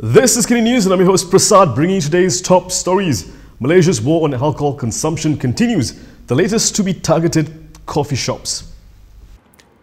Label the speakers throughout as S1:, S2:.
S1: This is Kini News and I'm your host Prasad, bringing you today's top stories. Malaysia's war on alcohol consumption continues, the latest to be targeted coffee shops.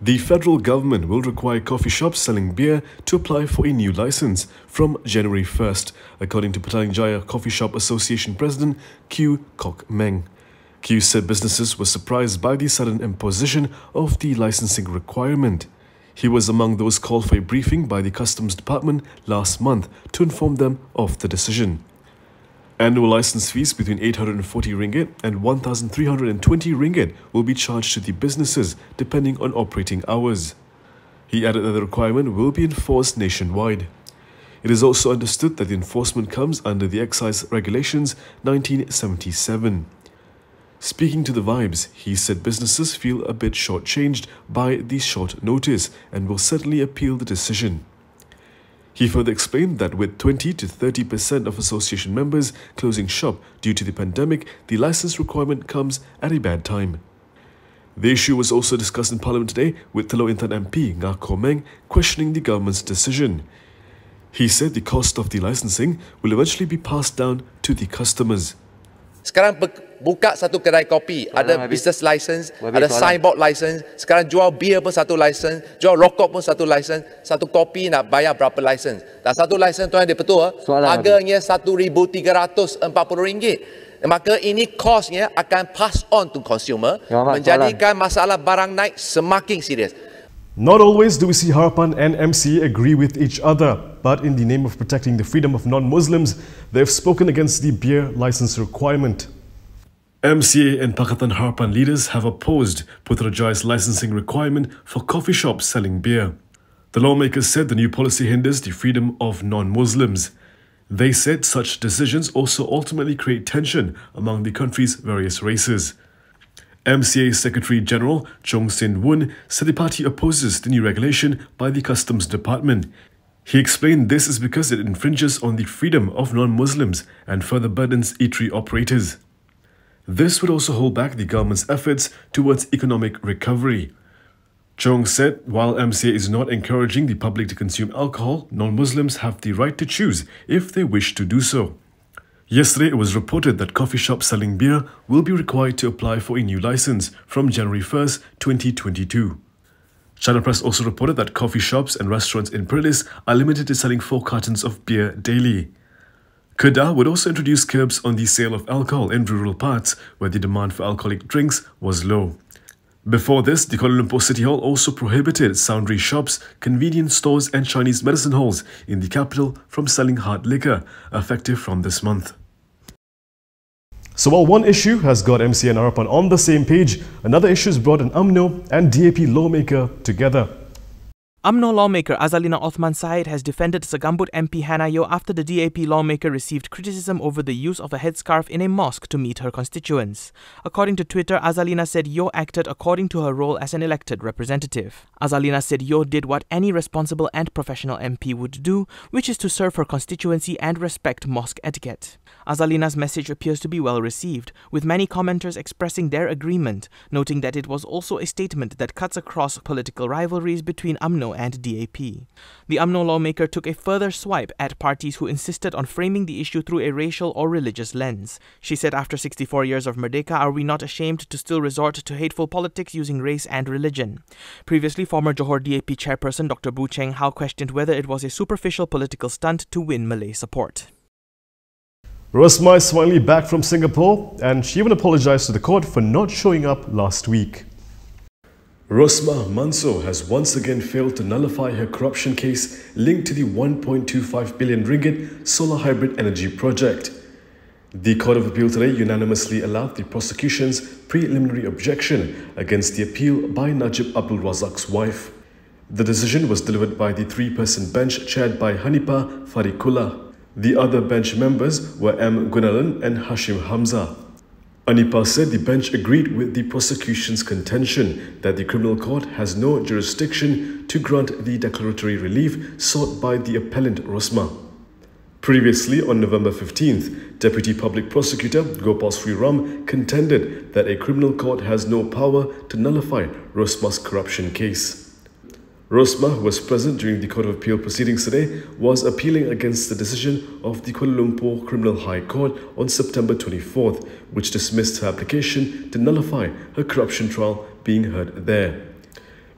S1: The federal government will require coffee shops selling beer to apply for a new license from January 1st, according to Putrajaya Coffee Shop Association President Q. Kok Meng. Q said businesses were surprised by the sudden imposition of the licensing requirement. He was among those called for a briefing by the Customs Department last month to inform them of the decision. Annual license fees between 840 ringgit and 1,320 ringgit will be charged to the businesses depending on operating hours. He added that the requirement will be enforced nationwide. It is also understood that the enforcement comes under the Excise Regulations 1977. Speaking to The Vibes, he said businesses feel a bit shortchanged by the short notice and will certainly appeal the decision. He further explained that with 20 to 30% of association members closing shop due to the pandemic, the license requirement comes at a bad time. The issue was also discussed in Parliament today, with Telok Intan MP Ngah Koh Meng questioning the government's decision. He said the cost of the licensing will eventually be passed down to the customers.
S2: Sekarang buka satu kedai kopi, ada business license, ada signboard license. Sekarang jual beer pun satu license, jual rokok pun satu license. Satu kopi nak bayar berapa license? Dan satu license tuan dia betul, harganya RM1,340. Maka ini kosnya akan pass on to consumer, menjadikan masalah barang naik semakin serius.
S1: Not always do we see Harapan and MCA agree with each other, but in the name of protecting the freedom of non-Muslims, they have spoken against the beer license requirement. MCA and Pakatan Harapan leaders have opposed Putrajaya's licensing requirement for coffee shops selling beer. The lawmakers said the new policy hinders the freedom of non-Muslims. They said such decisions also ultimately create tension among the country's various races. MCA Secretary General Chong Sin Woon said the party opposes the new regulation by the Customs Department. He explained this is because it infringes on the freedom of non-Muslims and further burdens eatery operators. This would also hold back the government's efforts towards economic recovery. Chong said while MCA is not encouraging the public to consume alcohol, non-Muslims have the right to choose if they wish to do so. Yesterday, it was reported that coffee shops selling beer will be required to apply for a new license from January 1st, 2022. China Press also reported that coffee shops and restaurants in Perlis are limited to selling 4 cartons of beer daily. Kedah would also introduce curbs on the sale of alcohol in rural parts where the demand for alcoholic drinks was low. Before this, the Kuala Lumpur City Hall also prohibited sundry shops, convenience stores and Chinese medicine halls in the capital from selling hard liquor, effective from this month. So while one issue has got MCA and Harapan on the same page, another issue has brought an UMNO and DAP lawmaker together.
S3: UMNO lawmaker Azalina Othman Said has defended Segambut MP Hanayo after the DAP lawmaker received criticism over the use of a headscarf in a mosque to meet her constituents. According to Twitter, Azalina said Yo acted according to her role as an elected representative. Azalina said Yo did what any responsible and professional MP would do, which is to serve her constituency and respect mosque etiquette. Azalina's message appears to be well received, with many commenters expressing their agreement, noting that it was also a statement that cuts across political rivalries between UMNO and DAP. The UMNO lawmaker took a further swipe at parties who insisted on framing the issue through a racial or religious lens. She said, after 64 years of Merdeka, are we not ashamed to still resort to hateful politics using race and religion? Previously, former Johor DAP chairperson Dr. Bu Cheng Hao questioned whether it was a superficial political stunt to win Malay support.
S1: Rosmah is finally back from Singapore and she even apologized to the court for not showing up last week. Rosmah Mansor has once again failed to nullify her corruption case linked to the 1.25 billion ringgit solar hybrid energy project. The Court of Appeal today unanimously allowed the prosecution's preliminary objection against the appeal by Najib Abdul Razak's wife. The decision was delivered by the 3-person bench chaired by Hanipa Farikullah. The other bench members were M. Gunalan and Hashim Hamza. Hanipa said the bench agreed with the prosecution's contention that the criminal court has no jurisdiction to grant the declaratory relief sought by the appellant Rosmah. Previously, on November 15th, Deputy Public Prosecutor Gopal Sriram contended that a criminal court has no power to nullify Rosmah's corruption case. Rosmah, who was present during the Court of Appeal proceedings today, was appealing against the decision of the Kuala Lumpur Criminal High Court on September 24th, which dismissed her application to nullify her corruption trial being heard there.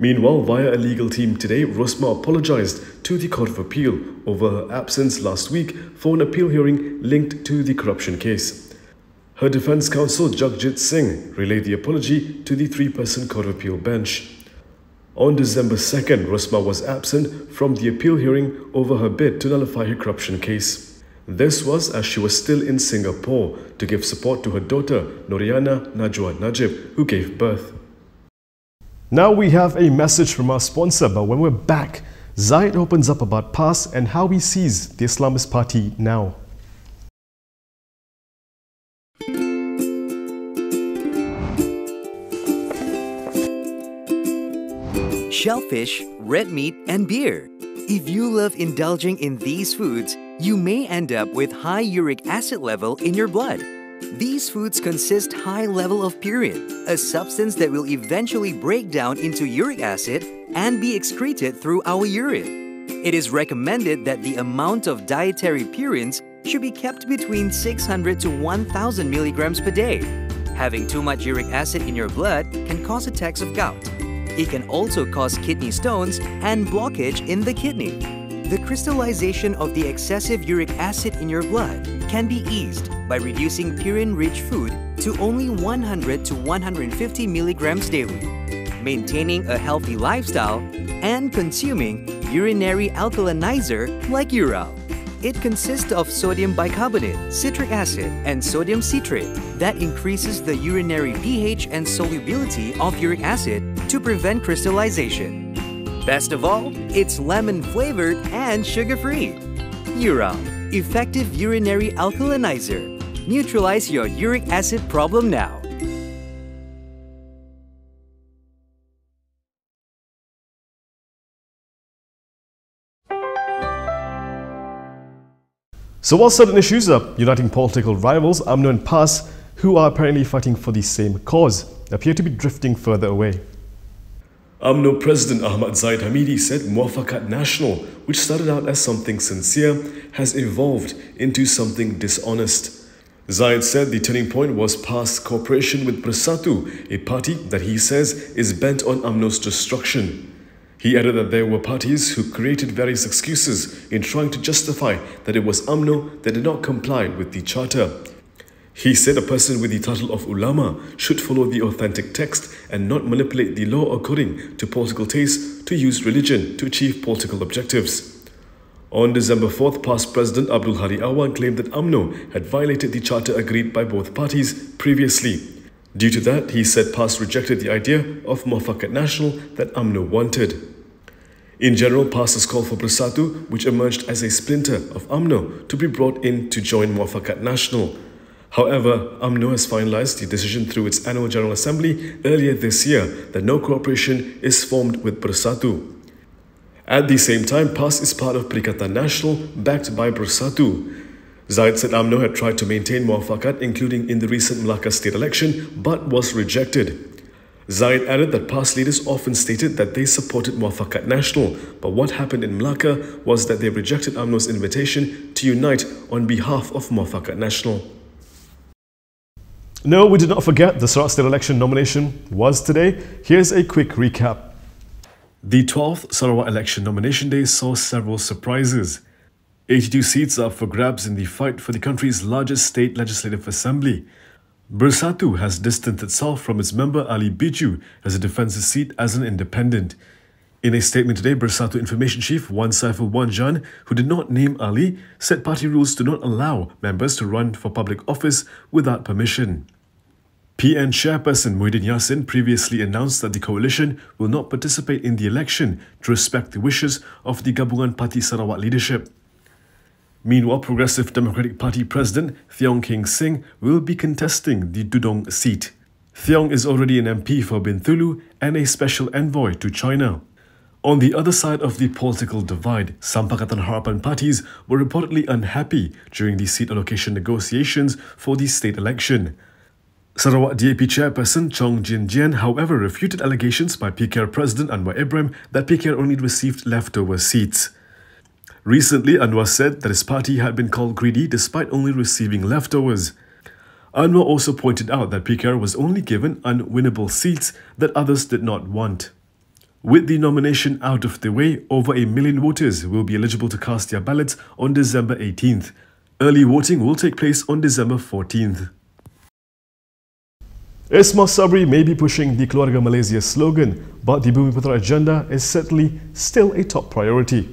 S1: Meanwhile, via a legal team today, Rosmah apologized to the Court of Appeal over her absence last week for an appeal hearing linked to the corruption case. Her defense counsel, Jagjit Singh, relayed the apology to the three-person Court of Appeal bench. On December 2nd, Rosmah was absent from the appeal hearing over her bid to nullify her corruption case. This was as she was still in Singapore to give support to her daughter, Noriana Najwa Najib, who gave birth. Now we have a message from our sponsor, but when we're back, Zaid opens up about PAS and how he sees the Islamist Party now.
S4: Shellfish, red meat, and beer. If you love indulging in these foods, you may end up with high uric acid level in your blood. These foods consist high level of purine, a substance that will eventually break down into uric acid and be excreted through our urine. It is recommended that the amount of dietary purines should be kept between 600 to 1000 milligrams per day. Having too much uric acid in your blood can cause attacks of gout. It can also cause kidney stones and blockage in the kidney. The crystallization of the excessive uric acid in your blood can be eased by reducing purine-rich food to only 100 to 150 milligrams daily, maintaining a healthy lifestyle, and consuming urinary alkalinizer like Ural. It consists of sodium bicarbonate, citric acid, and sodium citrate that increases the urinary pH and solubility of uric acid to prevent crystallization. Best of all, it's lemon-flavored and sugar-free. Ural, effective urinary alkalinizer. Neutralize your uric acid problem now.
S1: So while certain issues are uniting political rivals, UMNO and PAS, who are apparently fighting for the same cause, appear to be drifting further away. UMNO President Ahmad Zaid Hamidi said muafaqat national, which started out as something sincere, has evolved into something dishonest. Zaid said the turning point was PAS cooperation with Bersatu, a party that he says is bent on UMNO's destruction. He added that there were parties who created various excuses in trying to justify that it was UMNO that did not comply with the charter. He said a person with the title of ulama should follow the authentic text and not manipulate the law according to political taste to use religion to achieve political objectives. On December 4th, past President Abdul Hadi Awan claimed that UMNO had violated the charter agreed by both parties previously. Due to that, he said PAS rejected the idea of muafaqat national that UMNO wanted. In general, PAS has called for Bersatu, which emerged as a splinter of UMNO, to be brought in to join muafaqat national. However, UMNO has finalized the decision through its annual General Assembly earlier this year that no cooperation is formed with Bersatu. At the same time, PAS is part of Pakatan Nasional, backed by Bersatu. Zaid said UMNO had tried to maintain muafaqat, including in the recent Melaka state election, but was rejected. Zaid added that PAS leaders often stated that they supported muafaqat national, but what happened in Melaka was that they rejected UMNO's invitation to unite on behalf of muafaqat national. No, we did not forget the Sarawak state election nomination was today. Here's a quick recap. The 12th Sarawak election nomination day saw several surprises. 82 seats are up for grabs in the fight for the country's largest state legislative assembly. Bersatu has distanced itself from its member Ali Biju as it defends his seat as an independent. In a statement today, Bersatu Information Chief Wan Saiful Wan Jan, who did not name Ali, said party rules do not allow members to run for public office without permission. PN Chairperson Muhyiddin Yassin previously announced that the coalition will not participate in the election to respect the wishes of the Gabungan Parti Sarawak leadership. Meanwhile, Progressive Democratic Party President Theong King Sing will be contesting the Dudong seat. Theong is already an MP for Bintulu and a special envoy to China. On the other side of the political divide, some Pakatan Harapan parties were reportedly unhappy during the seat allocation negotiations for the state election. Sarawak DAP chairperson Chong Jin Jian, however, refuted allegations by PKR President Anwar Ibrahim that PKR only received leftover seats. Recently, Anwar said that his party had been called greedy despite only receiving leftovers. Anwar also pointed out that PKR was only given unwinnable seats that others did not want. With the nomination out of the way, over 1 million voters will be eligible to cast their ballots on December 18th. Early voting will take place on December 14th. Ismail Sabri may be pushing the Keluarga Malaysia slogan, but the Bumiputra agenda is certainly still a top priority.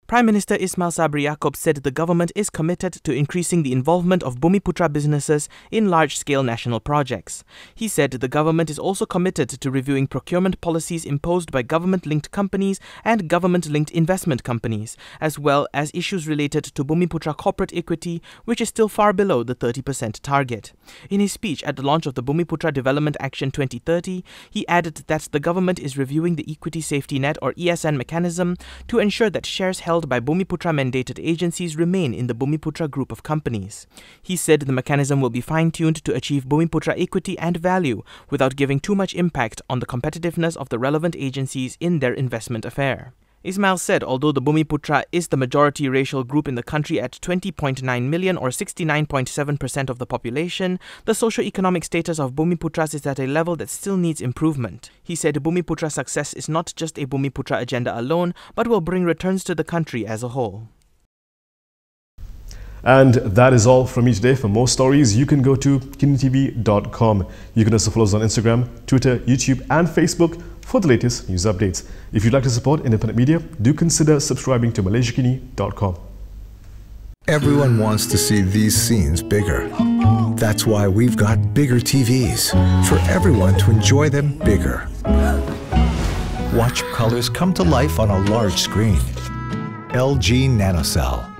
S3: Prime Minister Ismail Sabri Yaakob said the government is committed to increasing the involvement of Bumiputra businesses in large-scale national projects. He said the government is also committed to reviewing procurement policies imposed by government-linked companies and government-linked investment companies, as well as issues related to Bumiputra corporate equity, which is still far below the 30% target. In his speech at the launch of the Bumiputra Development Action 2030, he added that the government is reviewing the Equity Safety Net or ESN mechanism to ensure that shares held by Bumiputra mandated agencies remain in the Bumiputra group of companies. He said the mechanism will be fine-tuned to achieve Bumiputra equity and value without giving too much impact on the competitiveness of the relevant agencies in their investment affair. Ismail said although the Bumiputra is the majority racial group in the country at 20.9 million or 69.7% of the population, the socio-economic status of Bumiputras is at a level that still needs improvement. He said Bumiputra success is not just a Bumiputra agenda alone, but will bring returns to the country as a whole.
S1: And that is all from me today. For more stories, you can go to KiniTV.com. You can also follow us on Instagram, Twitter, YouTube and Facebook for the latest news updates. If you'd like to support independent media, do consider subscribing to MalaysiaKini.com.
S5: Everyone wants to see these scenes bigger. That's why we've got bigger TVs, for everyone to enjoy them bigger. Watch colors come to life on a large screen. LG NanoCell.